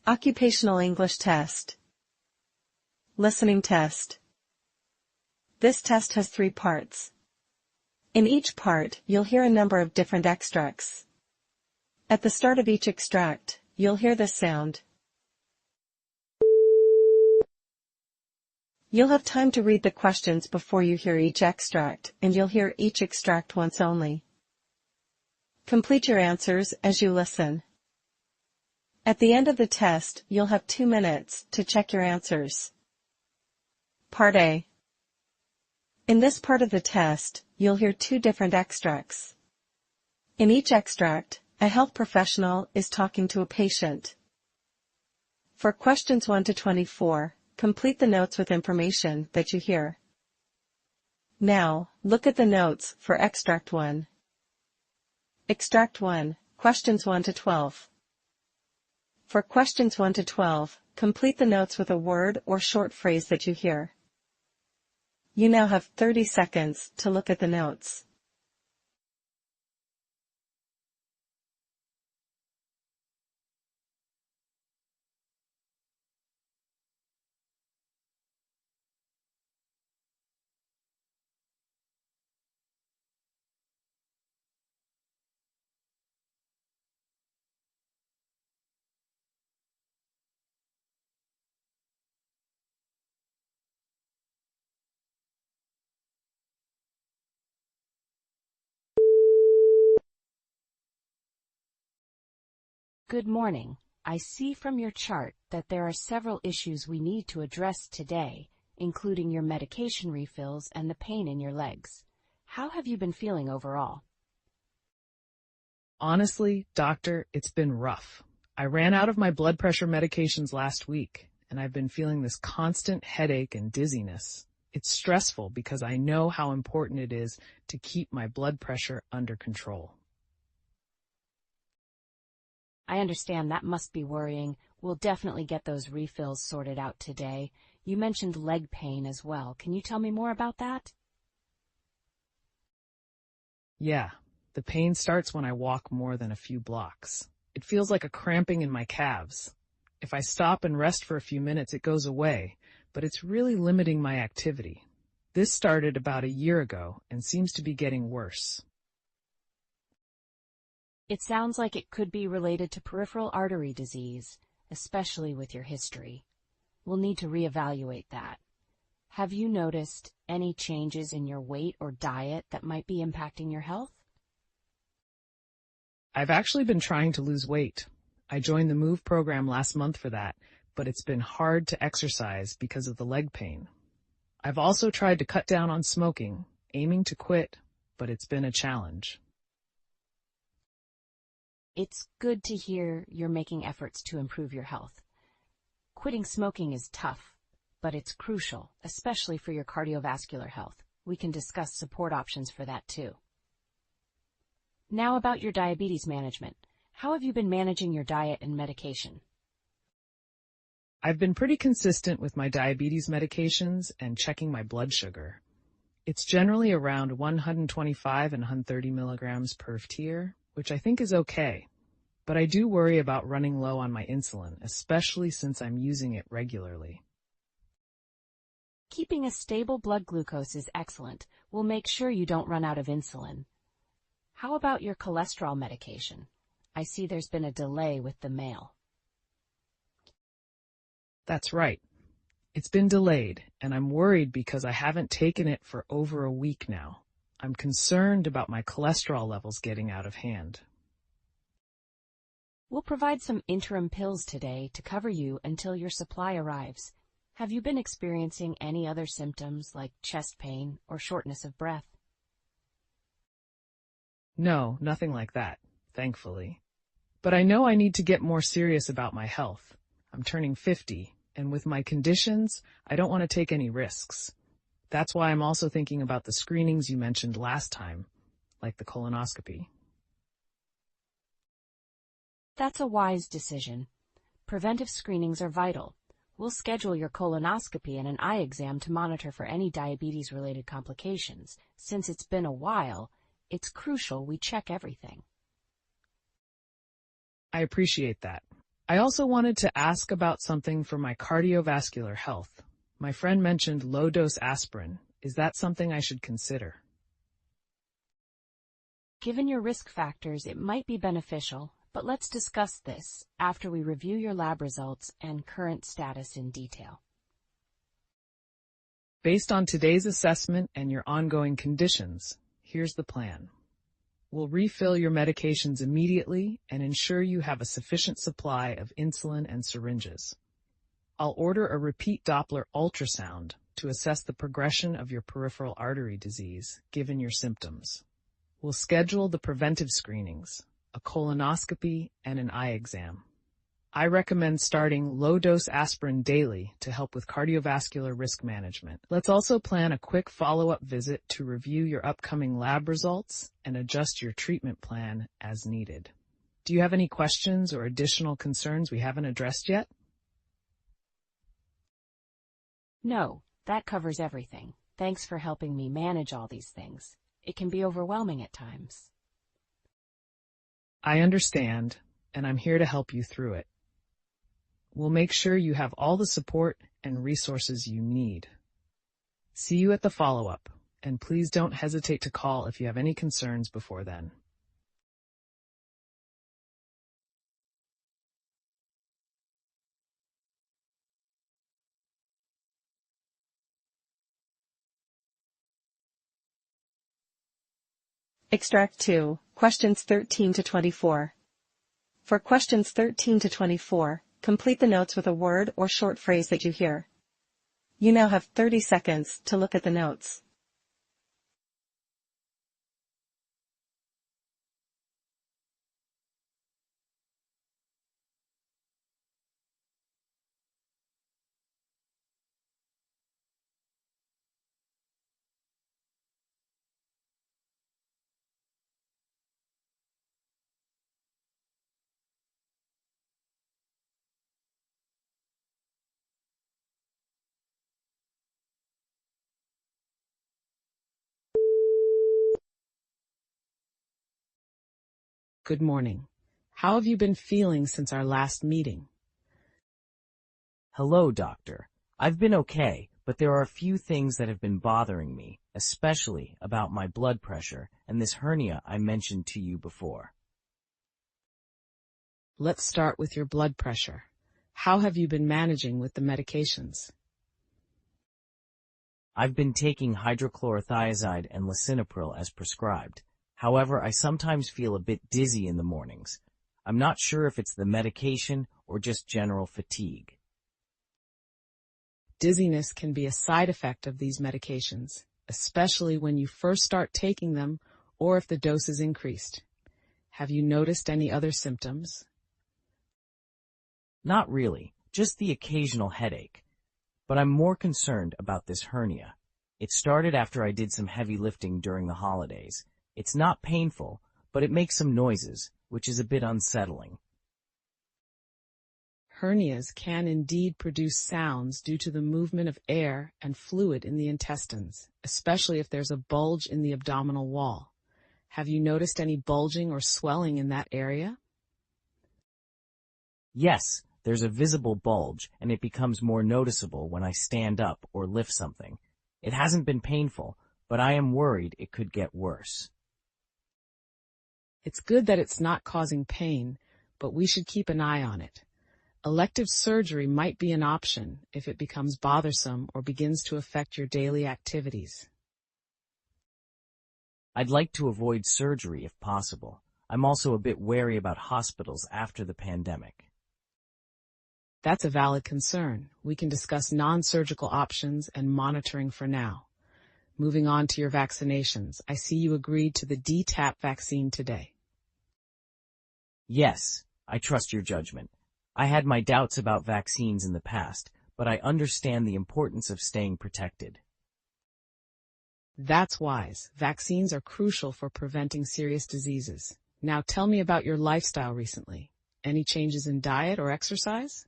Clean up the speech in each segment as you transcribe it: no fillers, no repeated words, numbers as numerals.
Occupational English Test. Listening Test. This test has 3 parts. In each part, you'll hear a number of different extracts. At the start of each extract, you'll hear this sound. You'll have time to read the questions before you hear each extract, and you'll hear each extract once only. Complete your answers as you listen. At the end of the test, you'll have 2 minutes to check your answers. Part A. In this part of the test, you'll hear 2 different extracts. In each extract, a health professional is talking to a patient. For questions 1 to 24, complete the notes with information that you hear. Now, look at the notes for Extract 1. Extract 1, questions 1 to 12. For questions 1 to 12, complete the notes with a word or short phrase that you hear. You now have 30 seconds to look at the notes. Good morning. I see from your chart that there are several issues we need to address today, including your medication refills and the pain in your legs. How have you been feeling overall? Honestly, doctor, it's been rough. I ran out of my blood pressure medications last week, and I've been feeling this constant headache and dizziness. It's stressful because I know how important it is to keep my blood pressure under control. I understand that must be worrying. We'll definitely get those refills sorted out today. You mentioned leg pain as well. Can you tell me more about that? Yeah, the pain starts when I walk more than a few blocks. It feels like a cramping in my calves. If I stop and rest for a few minutes, it goes away, but it's really limiting my activity. This started about a year ago and seems to be getting worse. It sounds like it could be related to peripheral artery disease, especially with your history. We'll need to reevaluate that. Have you noticed any changes in your weight or diet that might be impacting your health? I've actually been trying to lose weight. I joined the MOVE program last month for that, but it's been hard to exercise because of the leg pain. I've also tried to cut down on smoking, aiming to quit, but it's been a challenge. It's good to hear you're making efforts to improve your health. Quitting smoking is tough, but it's crucial, especially for your cardiovascular health. We can discuss support options for that too. Now about your diabetes management. How have you been managing your diet and medication? I've been pretty consistent with my diabetes medications and checking my blood sugar. It's generally around 125 and 130 milligrams per tier, which I think is okay. But I do worry about running low on my insulin, especially since I'm using it regularly. Keeping a stable blood glucose is excellent. We'll make sure you don't run out of insulin. How about your cholesterol medication? I see there's been a delay with the mail. That's right. It's been delayed, and I'm worried because I haven't taken it for over a week now. I'm concerned about my cholesterol levels getting out of hand. We'll provide some interim pills today to cover you until your supply arrives. Have you been experiencing any other symptoms like chest pain or shortness of breath? No, nothing like that, thankfully. But I know I need to get more serious about my health. I'm turning 50, and with my conditions, I don't want to take any risks. That's why I'm also thinking about the screenings you mentioned last time, like the colonoscopy. That's a wise decision. Preventive screenings are vital. We'll schedule your colonoscopy and an eye exam to monitor for any diabetes-related complications. Since it's been a while, it's crucial we check everything. I appreciate that. I also wanted to ask about something for my cardiovascular health. My friend mentioned low-dose aspirin. Is that something I should consider? Given your risk factors, it might be beneficial, but let's discuss this after we review your lab results and current status in detail. Based on today's assessment and your ongoing conditions, here's the plan. We'll refill your medications immediately and ensure you have a sufficient supply of insulin and syringes. I'll order a repeat Doppler ultrasound to assess the progression of your peripheral artery disease, given your symptoms. We'll schedule the preventive screenings, a colonoscopy, and an eye exam. I recommend starting low-dose aspirin daily to help with cardiovascular risk management. Let's also plan a quick follow-up visit to review your upcoming lab results and adjust your treatment plan as needed. Do you have any questions or additional concerns we haven't addressed yet? No, that covers everything. Thanks for helping me manage all these things. It can be overwhelming at times. I understand, and I'm here to help you through it. We'll make sure you have all the support and resources you need. See you at the follow-up, and please don't hesitate to call if you have any concerns before then. Extract 2, questions 13 to 24. For questions 13 to 24, complete the notes with a word or short phrase that you hear. You now have 30 seconds to look at the notes. Good morning. How have you been feeling since our last meeting? Hello, doctor. I've been okay, but there are a few things that have been bothering me, especially about my blood pressure and this hernia I mentioned to you before. Let's start with your blood pressure. How have you been managing with the medications? I've been taking hydrochlorothiazide and lisinopril as prescribed. However, I sometimes feel a bit dizzy in the mornings. I'm not sure if it's the medication or just general fatigue. Dizziness can be a side effect of these medications, especially when you first start taking them or if the dose is increased. Have you noticed any other symptoms? Not really, just the occasional headache. But I'm more concerned about this hernia. It started after I did some heavy lifting during the holidays. It's not painful, but it makes some noises, which is a bit unsettling. Hernias can indeed produce sounds due to the movement of air and fluid in the intestines, especially if there's a bulge in the abdominal wall. Have you noticed any bulging or swelling in that area? Yes, there's a visible bulge, and it becomes more noticeable when I stand up or lift something. It hasn't been painful, but I am worried it could get worse. It's good that it's not causing pain, but we should keep an eye on it. Elective surgery might be an option if it becomes bothersome or begins to affect your daily activities. I'd like to avoid surgery if possible. I'm also a bit wary about hospitals after the pandemic. That's a valid concern. We can discuss non-surgical options and monitoring for now. Moving on to your vaccinations, I see you agreed to the DTaP vaccine today. Yes, I trust your judgment. I had my doubts about vaccines in the past, but I understand the importance of staying protected. That's wise. Vaccines are crucial for preventing serious diseases. Now tell me about your lifestyle recently. Any changes in diet or exercise?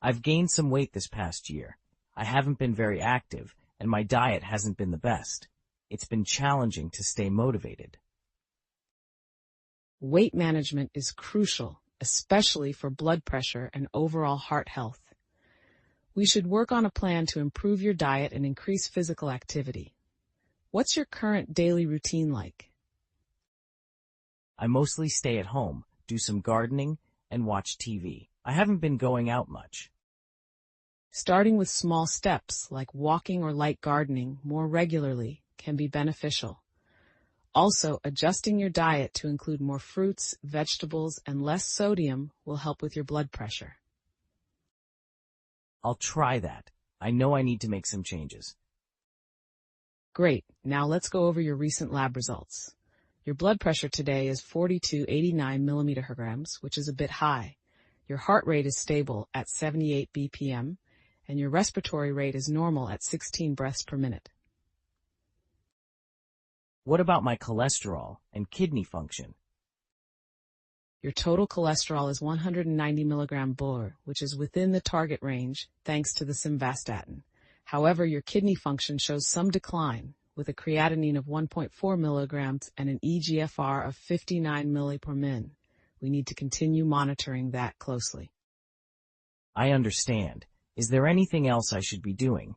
I've gained some weight this past year. I haven't been very active, and my diet hasn't been the best. It's been challenging to stay motivated. Weight management is crucial, especially for blood pressure and overall heart health. We should work on a plan to improve your diet and increase physical activity. What's your current daily routine like? I mostly stay at home, do some gardening, and watch TV. I haven't been going out much. Starting with small steps like walking or light gardening more regularly can be beneficial. Also, adjusting your diet to include more fruits, vegetables, and less sodium will help with your blood pressure. I'll try that. I know I need to make some changes. Great. Now let's go over your recent lab results. Your blood pressure today is 4289 millimeter-hergrams, which is a bit high. Your heart rate is stable at 78 BPM, and your respiratory rate is normal at 16 breaths per minute. What about my cholesterol and kidney function? Your total cholesterol is 190 milligram bur, which is within the target range thanks to the simvastatin. However, your kidney function shows some decline, with a creatinine of 1.4 milligrams and an eGFR of 59 milli per min. We need to continue monitoring that closely. I understand. Is there anything else I should be doing?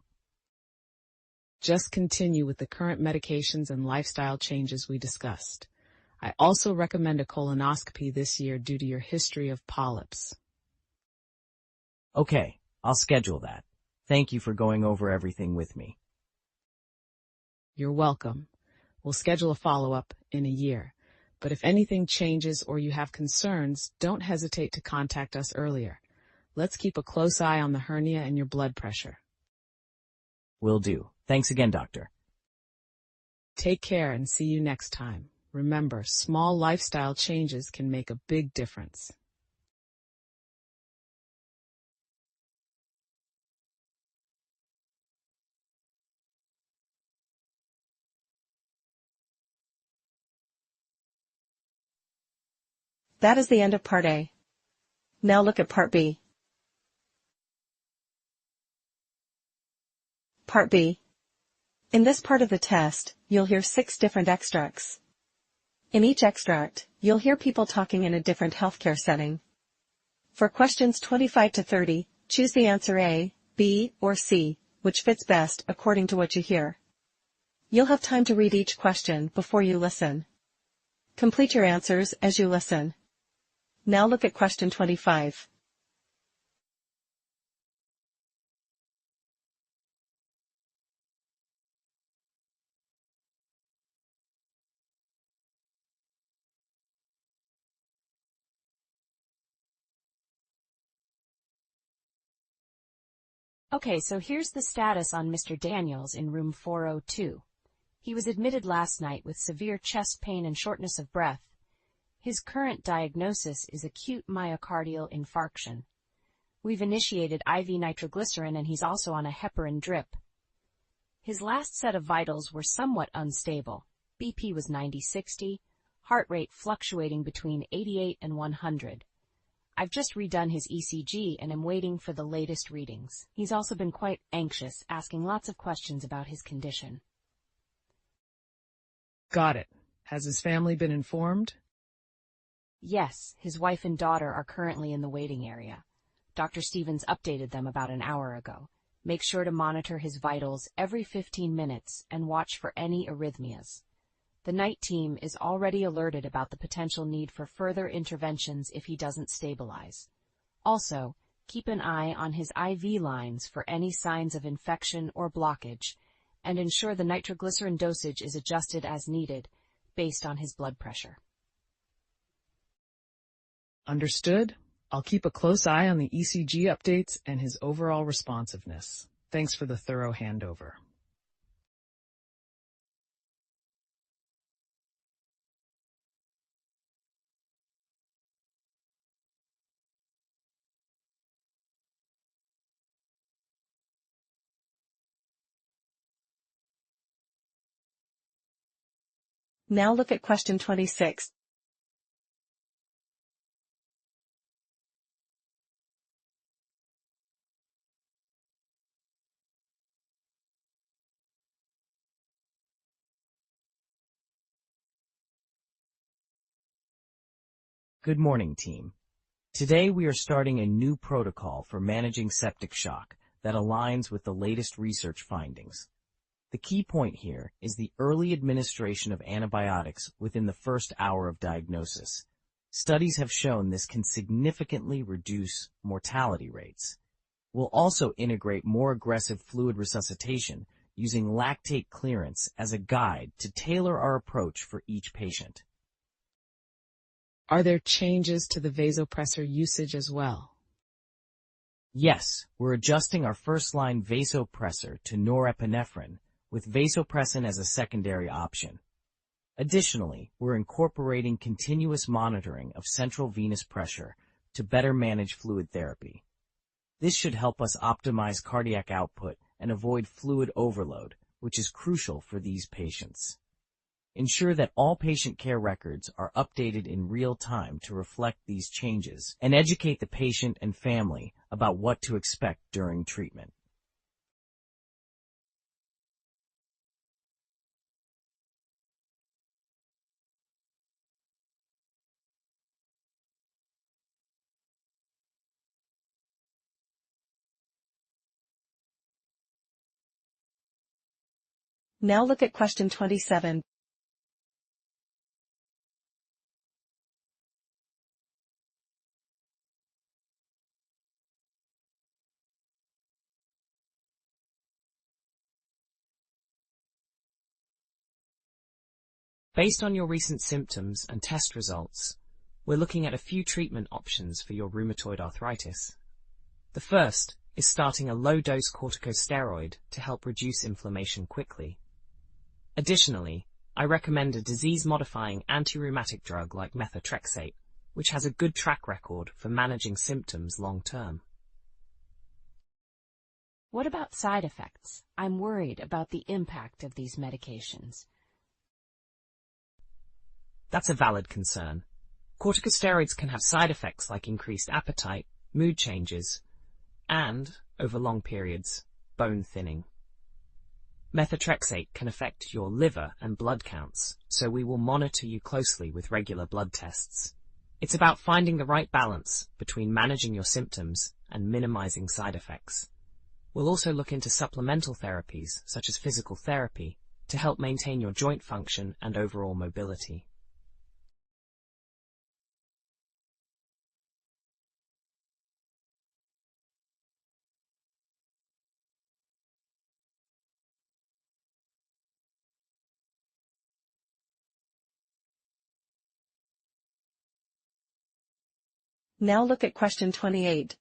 Just continue with the current medications and lifestyle changes we discussed. I also recommend a colonoscopy this year due to your history of polyps. Okay, I'll schedule that. Thank you for going over everything with me. You're welcome. We'll schedule a follow-up in a year. But if anything changes or you have concerns, don't hesitate to contact us earlier. Let's keep a close eye on the hernia and your blood pressure. Will do. Thanks again, doctor. Take care and see you next time. Remember, small lifestyle changes can make a big difference. That is the end of Part A. Now look at Part B. Part B. In this part of the test, you'll hear 6 different extracts. In each extract, you'll hear people talking in a different healthcare setting. For questions 25 to 30, choose the answer A, B, or C, which fits best according to what you hear. You'll have time to read each question before you listen. Complete your answers as you listen. Now look at question 25. Okay, so here's the status on Mr. Daniels in room 402. He was admitted last night with severe chest pain and shortness of breath. His current diagnosis is acute myocardial infarction. We've initiated IV nitroglycerin and he's also on a heparin drip. His last set of vitals were somewhat unstable. BP was 90/60, heart rate fluctuating between 88 and 100. I've just redone his ECG and am waiting for the latest readings. He's also been quite anxious, asking lots of questions about his condition. Got it. Has his family been informed? Yes, his wife and daughter are currently in the waiting area. Dr. Stevens updated them about an hour ago. Make sure to monitor his vitals every 15 minutes and watch for any arrhythmias. The night team is already alerted about the potential need for further interventions if he doesn't stabilize. Also, keep an eye on his IV lines for any signs of infection or blockage, and ensure the nitroglycerin dosage is adjusted as needed based on his blood pressure. Understood. I'll keep a close eye on the ECG updates and his overall responsiveness. Thanks for the thorough handover. Now look at question 26. Good morning, team. Today we are starting a new protocol for managing septic shock that aligns with the latest research findings. The key point here is the early administration of antibiotics within the first hour of diagnosis. Studies have shown this can significantly reduce mortality rates. We'll also integrate more aggressive fluid resuscitation using lactate clearance as a guide to tailor our approach for each patient. Are there changes to the vasopressor usage as well? Yes, we're adjusting our first-line vasopressor to norepinephrine, with vasopressin as a secondary option. Additionally, we're incorporating continuous monitoring of central venous pressure to better manage fluid therapy. This should help us optimize cardiac output and avoid fluid overload, which is crucial for these patients. Ensure that all patient care records are updated in real time to reflect these changes, and educate the patient and family about what to expect during treatment. Now look at question 27. Based on your recent symptoms and test results, we're looking at a few treatment options for your rheumatoid arthritis. The first is starting a low-dose corticosteroid to help reduce inflammation quickly. Additionally, I recommend a disease-modifying anti-rheumatic drug like methotrexate, which has a good track record for managing symptoms long-term. What about side effects? I'm worried about the impact of these medications. That's a valid concern. Corticosteroids can have side effects like increased appetite, mood changes, and, over long periods, bone thinning. Methotrexate can affect your liver and blood counts, so we will monitor you closely with regular blood tests. It's about finding the right balance between managing your symptoms and minimizing side effects. We'll also look into supplemental therapies, such as physical therapy, to help maintain your joint function and overall mobility. Now look at question 28.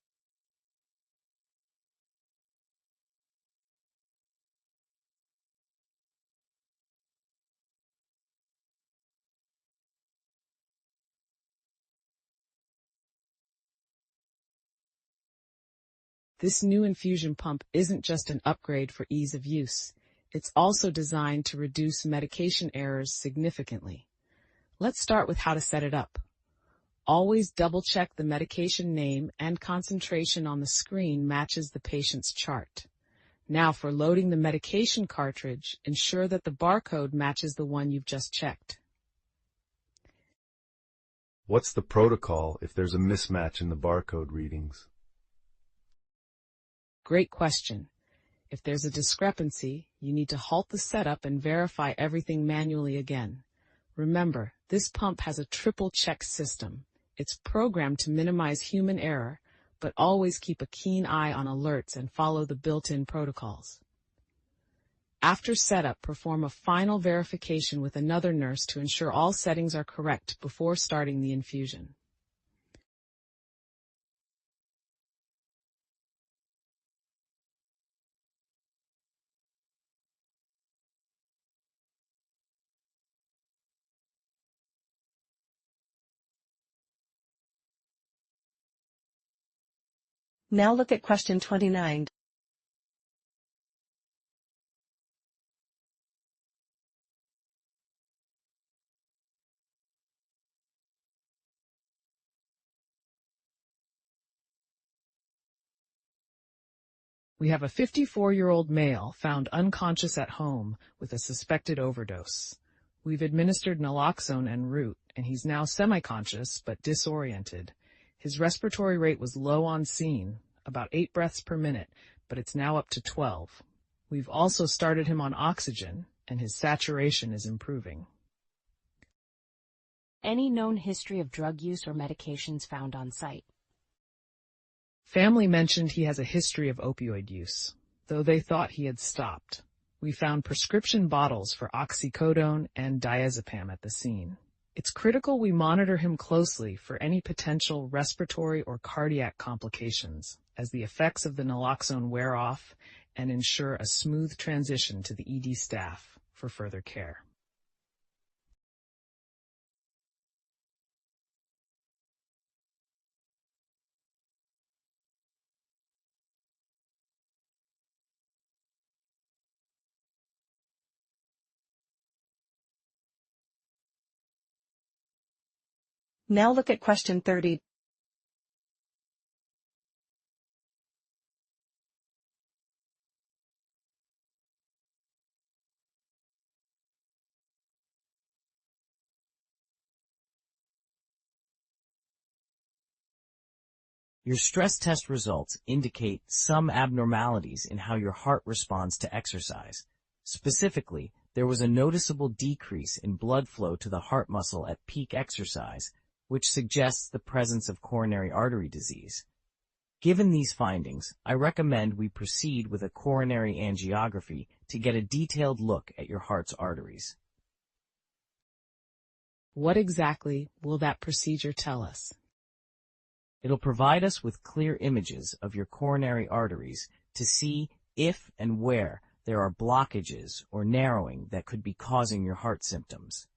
This new infusion pump isn't just an upgrade for ease of use. It's also designed to reduce medication errors significantly. Let's start with how to set it up. Always double-check the medication name and concentration on the screen matches the patient's chart. Now for loading the medication cartridge, ensure that the barcode matches the one you've just checked. What's the protocol if there's a mismatch in the barcode readings? Great question. If there's a discrepancy, you need to halt the setup and verify everything manually again. Remember, this pump has a triple check system. It's programmed to minimize human error, but always keep a keen eye on alerts and follow the built-in protocols. After setup, perform a final verification with another nurse to ensure all settings are correct before starting the infusion. Now look at question 29. We have a 54-year-old male found unconscious at home with a suspected overdose. We've administered naloxone en route, and he's now semi-conscious but disoriented. His respiratory rate was low on scene, about 8 breaths per minute, but it's now up to 12. We've also started him on oxygen, and his saturation is improving. Any known history of drug use or medications found on site? Family mentioned he has a history of opioid use, though they thought he had stopped. We found prescription bottles for oxycodone and diazepam at the scene. It's critical we monitor him closely for any potential respiratory or cardiac complications as the effects of the naloxone wear off and ensure a smooth transition to the ED staff for further care. Now look at question 30. Your stress test results indicate some abnormalities in how your heart responds to exercise. Specifically, there was a noticeable decrease in blood flow to the heart muscle at peak exercise, which suggests the presence of coronary artery disease. Given these findings, I recommend we proceed with a coronary angiography to get a detailed look at your heart's arteries. What exactly will that procedure tell us? It'll provide us with clear images of your coronary arteries to see if and where there are blockages or narrowing that could be causing your heart symptoms.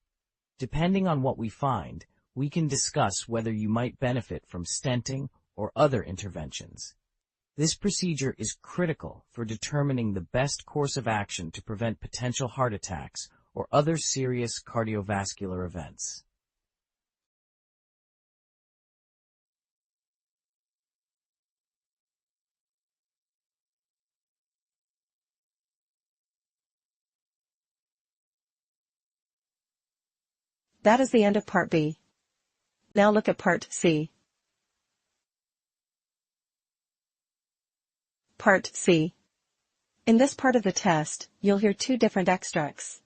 Depending on what we find, we can discuss whether you might benefit from stenting or other interventions. This procedure is critical for determining the best course of action to prevent potential heart attacks or other serious cardiovascular events. That is the end of Part B. Now look at Part C. Part C. In this part of the test, you'll hear 2 different extracts.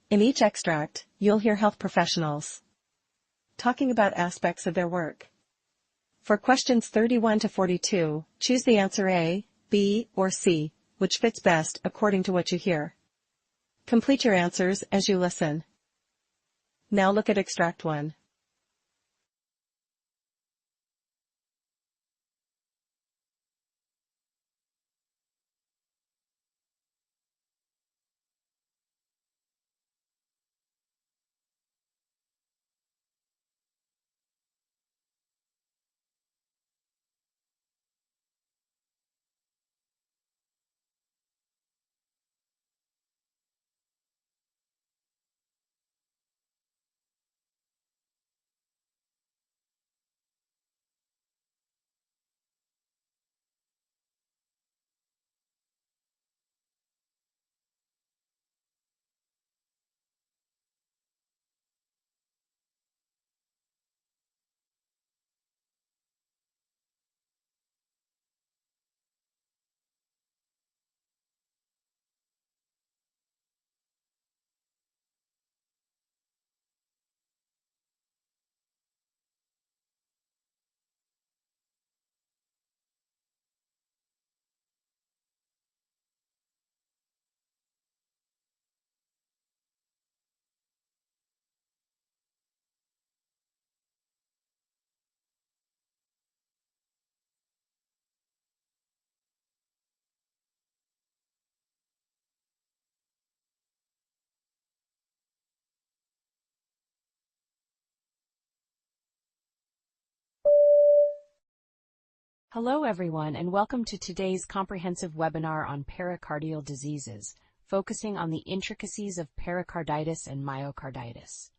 In each extract, you'll hear health professionals talking about aspects of their work. For questions 31 to 42, choose the answer A, B, or C, which fits best according to what you hear. Complete your answers as you listen. Now look at Extract 1. Hello everyone, and welcome to today's comprehensive webinar on pericardial diseases, focusing on the intricacies of pericarditis and myocarditis.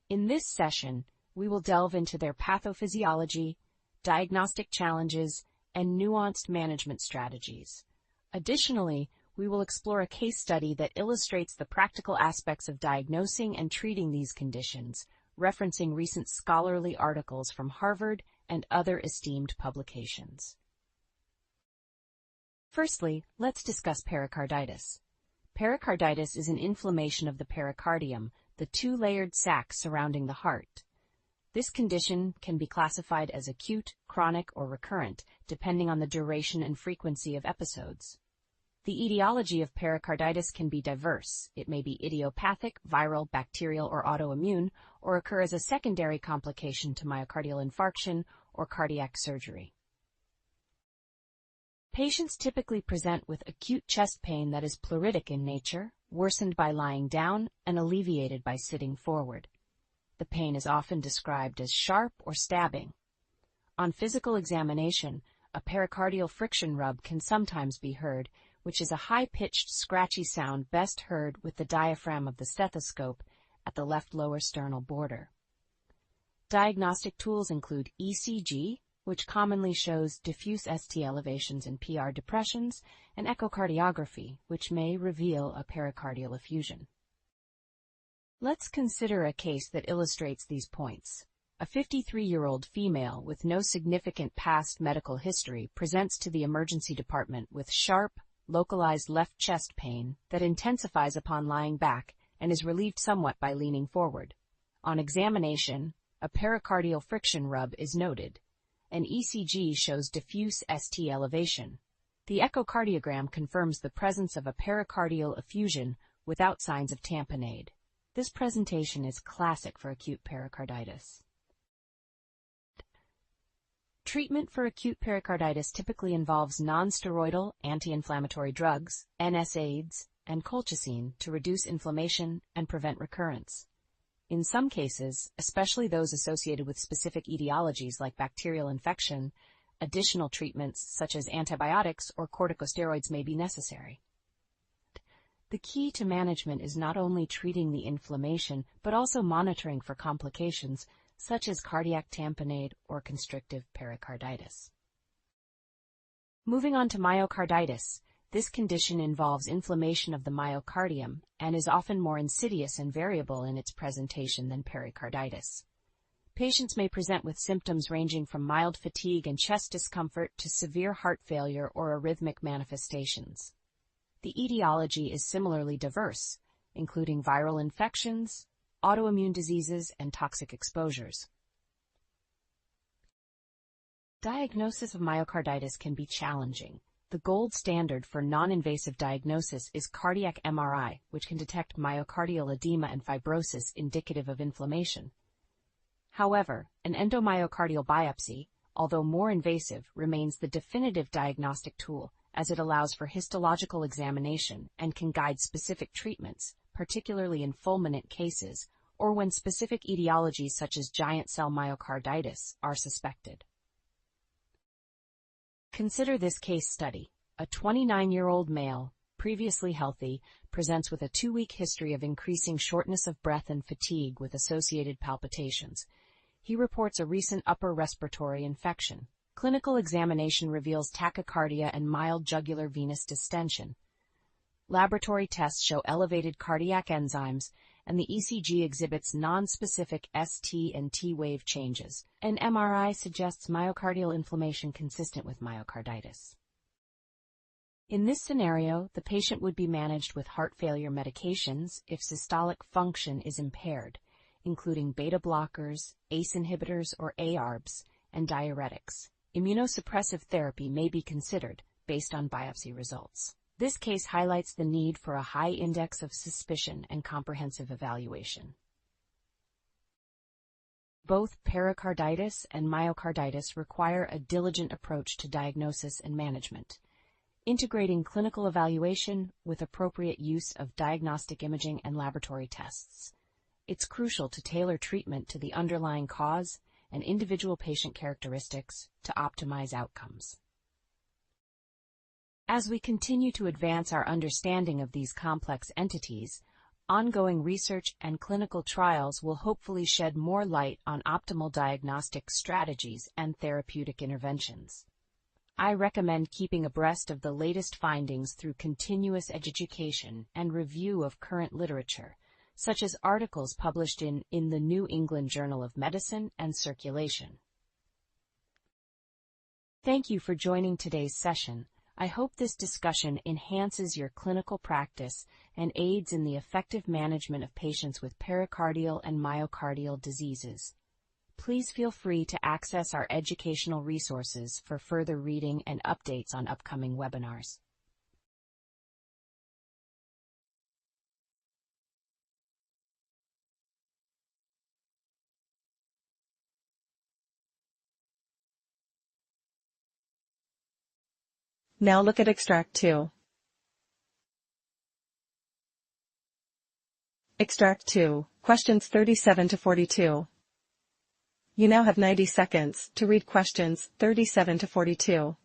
In this session, we will delve into their pathophysiology, diagnostic challenges, and nuanced management strategies. Additionally, we will explore a case study that illustrates the practical aspects of diagnosing and treating these conditions, referencing recent scholarly articles from Harvard and other esteemed publications. Firstly, let's discuss pericarditis. Pericarditis is an inflammation of the pericardium, the two-layered sac surrounding the heart. This condition can be classified as acute, chronic, or recurrent, depending on the duration and frequency of episodes. The etiology of pericarditis can be diverse. It may be idiopathic, viral, bacterial, or autoimmune, or occur as a secondary complication to myocardial infarction or cardiac surgery. Patients typically present with acute chest pain that is pleuritic in nature, worsened by lying down, and alleviated by sitting forward. The pain is often described as sharp or stabbing. On physical examination, a pericardial friction rub can sometimes be heard, which is a high-pitched, scratchy sound best heard with the diaphragm of the stethoscope at the left lower sternal border. Diagnostic tools include ECG, which commonly shows diffuse ST elevations and PR depressions, and echocardiography, which may reveal a pericardial effusion. Let's consider a case that illustrates these points. A 53-year-old female with no significant past medical history presents to the emergency department with sharp, localized left chest pain that intensifies upon lying back and is relieved somewhat by leaning forward. On examination, a pericardial friction rub is noted. An ECG shows diffuse ST elevation. The echocardiogram confirms the presence of a pericardial effusion without signs of tamponade. This presentation is classic for acute pericarditis. Treatment for acute pericarditis typically involves nonsteroidal anti-inflammatory drugs, NSAIDs, and colchicine to reduce inflammation and prevent recurrence. In some cases, especially those associated with specific etiologies like bacterial infection, additional treatments such as antibiotics or corticosteroids may be necessary. The key to management is not only treating the inflammation, but also monitoring for complications such as cardiac tamponade or constrictive pericarditis. Moving on to myocarditis, this condition involves inflammation of the myocardium and is often more insidious and variable in its presentation than pericarditis. Patients may present with symptoms ranging from mild fatigue and chest discomfort to severe heart failure or arrhythmic manifestations. The etiology is similarly diverse, including viral infections, autoimmune diseases, and toxic exposures. Diagnosis of myocarditis can be challenging. The gold standard for non-invasive diagnosis is cardiac MRI, which can detect myocardial edema and fibrosis indicative of inflammation. However, an endomyocardial biopsy, although more invasive, remains the definitive diagnostic tool, as it allows for histological examination and can guide specific treatments, particularly in fulminant cases, or when specific etiologies such as giant cell myocarditis are suspected. Consider this case study. A 29-year-old male, previously healthy, presents with a 2-week history of increasing shortness of breath and fatigue with associated palpitations. He reports a recent upper respiratory infection. Clinical examination reveals tachycardia and mild jugular venous distension. Laboratory tests show elevated cardiac enzymes, and the ECG exhibits nonspecific ST and T wave changes. An MRI suggests myocardial inflammation consistent with myocarditis. In this scenario, the patient would be managed with heart failure medications if systolic function is impaired, including beta blockers, ACE inhibitors or ARBs, and diuretics. Immunosuppressive therapy may be considered based on biopsy results. This case highlights the need for a high index of suspicion and comprehensive evaluation. Both pericarditis and myocarditis require a diligent approach to diagnosis and management, integrating clinical evaluation with appropriate use of diagnostic imaging and laboratory tests. It's crucial to tailor treatment to the underlying cause and individual patient characteristics to optimize outcomes. As we continue to advance our understanding of these complex entities, ongoing research and clinical trials will hopefully shed more light on optimal diagnostic strategies and therapeutic interventions. I recommend keeping abreast of the latest findings through continuous education and review of current literature, such as articles published in the New England Journal of Medicine and Circulation. Thank you for joining today's session. I hope this discussion enhances your clinical practice and aids in the effective management of patients with pericardial and myocardial diseases. Please feel free to access our educational resources for further reading and updates on upcoming webinars. Now look at Extract 2. Extract 2, questions 37 to 42. You now have 90 seconds to read questions 37 to 42.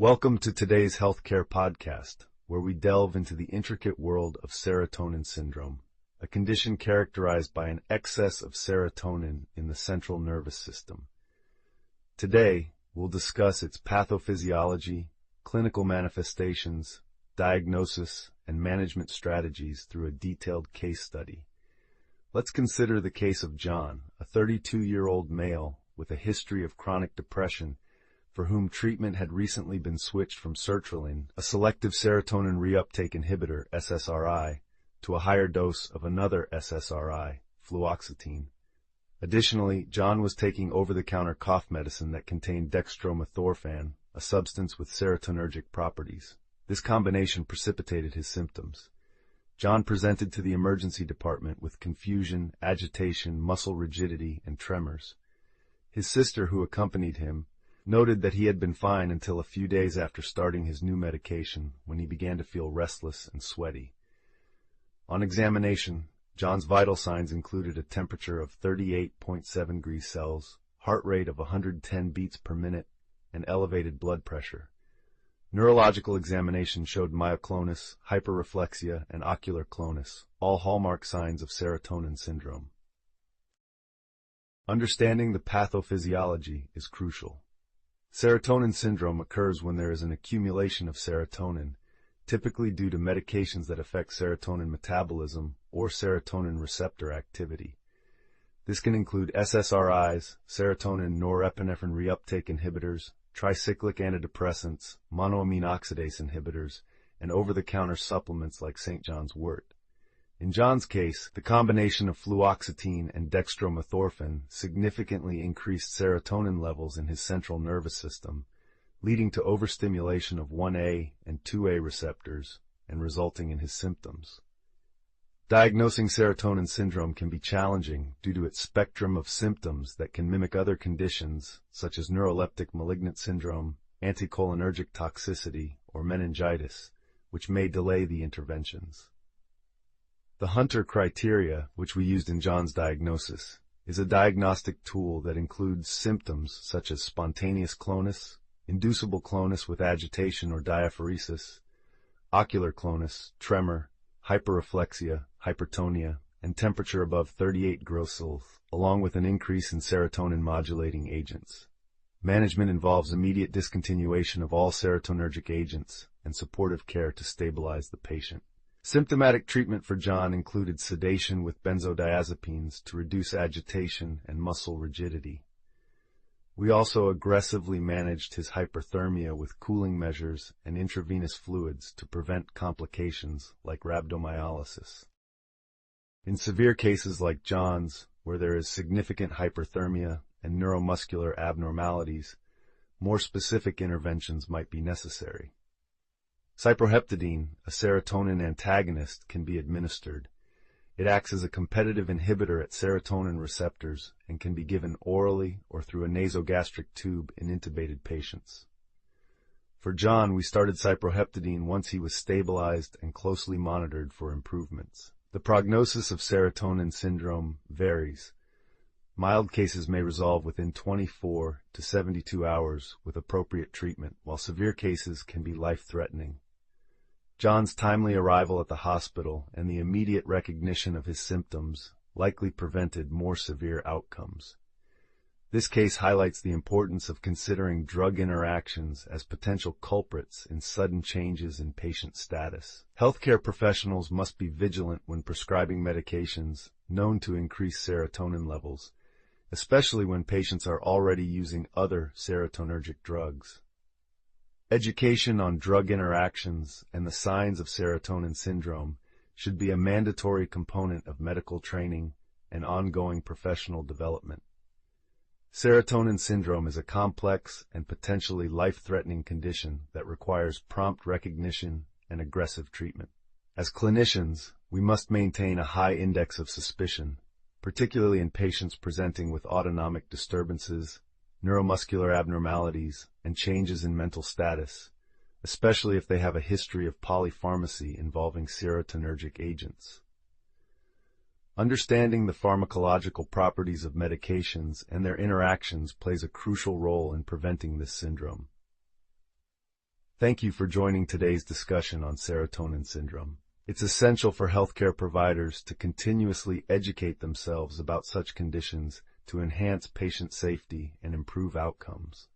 Welcome to today's healthcare podcast, where we delve into the intricate world of serotonin syndrome, a condition characterized by an excess of serotonin in the central nervous system. Today, we'll discuss its pathophysiology, clinical manifestations, diagnosis, and management strategies through a detailed case study. Let's consider the case of John, a 32-year-old male with a history of chronic depression for whom treatment had recently been switched from sertraline, a selective serotonin reuptake inhibitor, SSRI, to a higher dose of another SSRI, fluoxetine. Additionally, John was taking over-the-counter cough medicine that contained dextromethorphan, a substance with serotonergic properties. This combination precipitated his symptoms. John presented to the emergency department with confusion, agitation, muscle rigidity, and tremors. His sister, who accompanied him, noted that he had been fine until a few days after starting his new medication, when he began to feel restless and sweaty. On examination, John's vital signs included a temperature of 38.7 degrees Celsius, heart rate of 110 beats per minute, and elevated blood pressure. Neurological examination showed myoclonus, hyperreflexia, and ocular clonus, all hallmark signs of serotonin syndrome. Understanding the pathophysiology is crucial. Serotonin syndrome occurs when there is an accumulation of serotonin, typically due to medications that affect serotonin metabolism or serotonin receptor activity. This can include SSRIs, serotonin norepinephrine reuptake inhibitors, tricyclic antidepressants, monoamine oxidase inhibitors, and over-the-counter supplements like St. John's wort. In John's case, the combination of fluoxetine and dextromethorphan significantly increased serotonin levels in his central nervous system, leading to overstimulation of 1A and 2A receptors and resulting in his symptoms. Diagnosing serotonin syndrome can be challenging due to its spectrum of symptoms that can mimic other conditions such as neuroleptic malignant syndrome, anticholinergic toxicity, or meningitis, which may delay the interventions. The Hunter criteria, which we used in John's diagnosis, is a diagnostic tool that includes symptoms such as spontaneous clonus, inducible clonus with agitation or diaphoresis, ocular clonus, tremor, hyperreflexia, hypertonia, and temperature above 38 gross Celsius, along with an increase in serotonin-modulating agents. Management involves immediate discontinuation of all serotonergic agents and supportive care to stabilize the patient. Symptomatic treatment for John included sedation with benzodiazepines to reduce agitation and muscle rigidity. We also aggressively managed his hyperthermia with cooling measures and intravenous fluids to prevent complications like rhabdomyolysis. In severe cases like John's, where there is significant hyperthermia and neuromuscular abnormalities, more specific interventions might be necessary. Cyproheptadine, a serotonin antagonist, can be administered. It acts as a competitive inhibitor at serotonin receptors and can be given orally or through a nasogastric tube in intubated patients. For John, we started cyproheptadine once he was stabilized and closely monitored for improvements. The prognosis of serotonin syndrome varies. Mild cases may resolve within 24 to 72 hours with appropriate treatment, while severe cases can be life-threatening. John's timely arrival at the hospital and the immediate recognition of his symptoms likely prevented more severe outcomes. This case highlights the importance of considering drug interactions as potential culprits in sudden changes in patient status. Healthcare professionals must be vigilant when prescribing medications known to increase serotonin levels, especially when patients are already using other serotonergic drugs. Education on drug interactions and the signs of serotonin syndrome should be a mandatory component of medical training and ongoing professional development. Serotonin syndrome is a complex and potentially life-threatening condition that requires prompt recognition and aggressive treatment. As clinicians, we must maintain a high index of suspicion, particularly in patients presenting with autonomic disturbances, neuromuscular abnormalities, and changes in mental status, especially if they have a history of polypharmacy involving serotonergic agents. Understanding the pharmacological properties of medications and their interactions plays a crucial role in preventing this syndrome. Thank you for joining today's discussion on serotonin syndrome. It's essential for healthcare providers to continuously educate themselves about such conditions to enhance patient safety and improve outcomes.